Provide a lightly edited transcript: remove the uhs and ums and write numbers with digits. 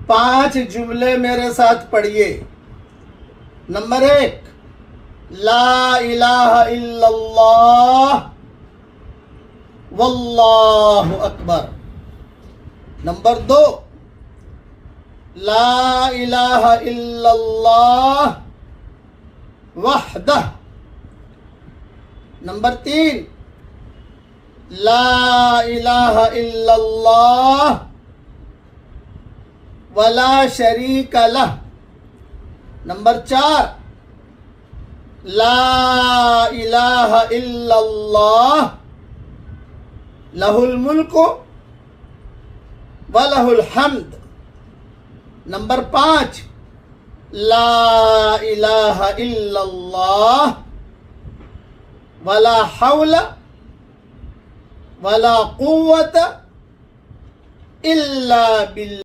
5 جملے میرے ساتھ پڑھیے۔ نمبر 1، لا الہ الا اللہ واللہ اکبر۔ نمبر 2، لا الہ الا اللہ وحدہ۔ نمبر 3، لا الہ الا اللہ ولا شریک لہ۔ نمبر 4، لا الہ الا اللہ لہ الملک ولہ الحمد۔ نمبر 5، لا الہ الا اللہ ولا حول ولا قوة الا باللہ۔